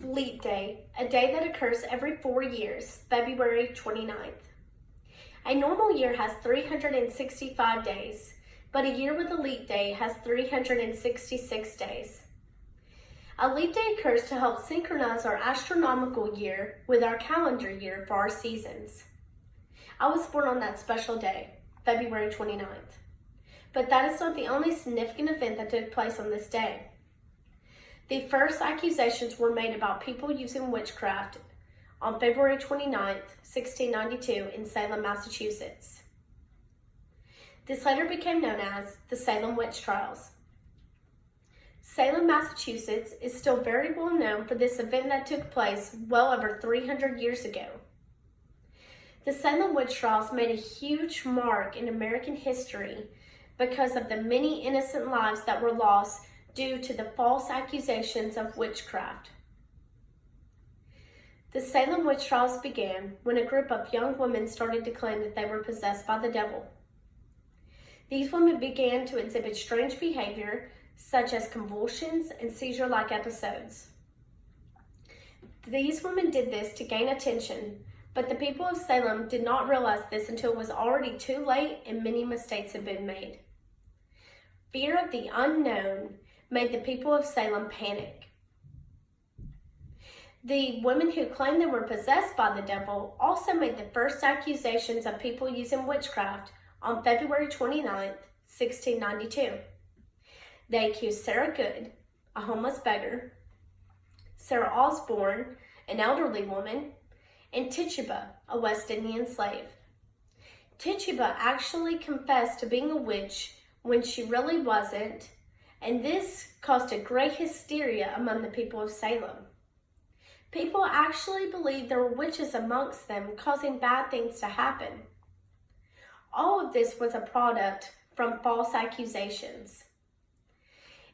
Leap Day, a day that occurs every 4 years, February 29th. A normal year has 365 days, but a year with a leap day has 366 days. A leap day occurs to help synchronize our astronomical year with our calendar year for our seasons. I was born on that special day, February 29th. But that is not the only significant event that took place on this day. The first accusations were made about people using witchcraft on February 29, 1692 in Salem, Massachusetts. This later became known as the Salem Witch Trials. Salem, Massachusetts is still very well known for this event that took place well over 300 years ago. The Salem Witch Trials made a huge mark in American history because of the many innocent lives that were lost due to the false accusations of witchcraft. The Salem Witch Trials began when a group of young women started to claim that they were possessed by the devil. These women began to exhibit strange behavior, such as convulsions and seizure-like episodes. These women did this to gain attention, but the people of Salem did not realize this until it was already too late and many mistakes had been made. Fear of the unknown made the people of Salem panic. The women who claimed they were possessed by the devil also made the first accusations of people using witchcraft on February 29, 1692. They accused Sarah Good, a homeless beggar, Sarah Osborne, an elderly woman, and Tituba, a West Indian slave. Tituba actually confessed to being a witch when she really wasn't, and this caused a great hysteria among the people of Salem. People actually believed there were witches amongst them, causing bad things to happen. All of this was a product from false accusations.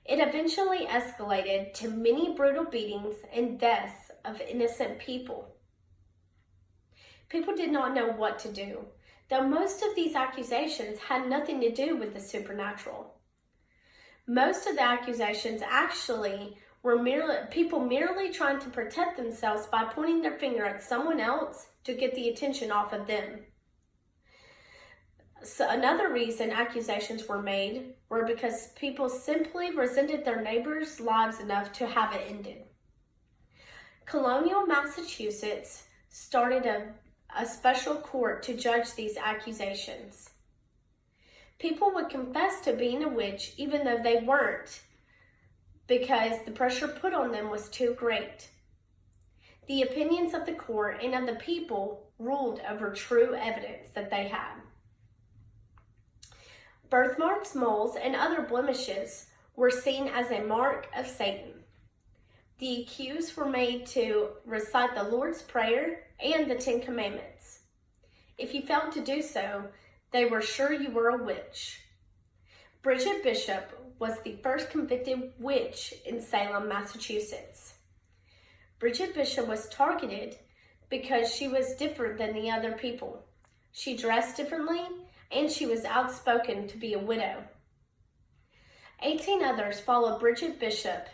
It eventually escalated to many brutal beatings and deaths of innocent people. People did not know what to do, though most of these accusations had nothing to do with the supernatural. Most of the accusations actually were people merely trying to protect themselves by pointing their finger at someone else to get the attention off of them. So another reason accusations were made were because people simply resented their neighbors' lives enough to have it ended. Colonial Massachusetts started a special court to judge these accusations. People would confess to being a witch even though they weren't, because the pressure put on them was too great. The opinions of the court and of the people ruled over true evidence that they had. Birthmarks, moles, and other blemishes were seen as a mark of Satan. The accused were made to recite the Lord's Prayer and the Ten Commandments. If you failed to do so, they were sure you were a witch. Bridget Bishop was the first convicted witch in Salem, Massachusetts. Bridget Bishop was targeted because she was different than the other people. She dressed differently, and she was outspoken to be a widow. 18 others followed Bridget Bishop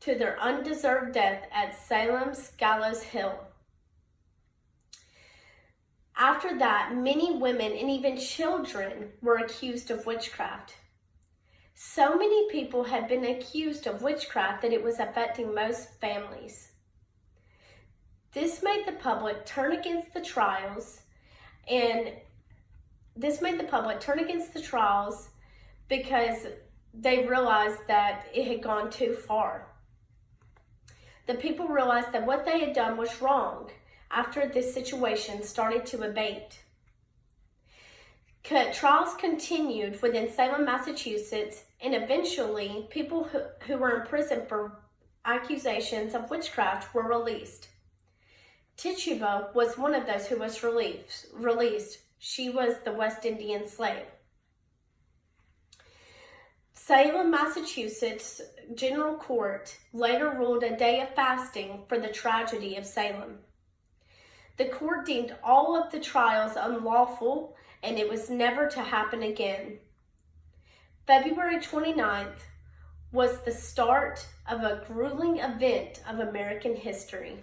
to their undeserved death at Salem's Gallows Hill. After that, many women and even children were accused of witchcraft. So many people had been accused of witchcraft that it was affecting most families. This made the public turn against the trials, because they realized that it had gone too far. The people realized that what they had done was wrong after this situation started to abate. Trials continued within Salem, Massachusetts, and eventually people who were in prison for accusations of witchcraft were released. Tituba was one of those who was released. She was the West Indian slave. Salem, Massachusetts General Court later ruled a day of fasting for the tragedy of Salem. The court deemed all of the trials unlawful, and it was never to happen again. February 29th was the start of a grueling event of American history.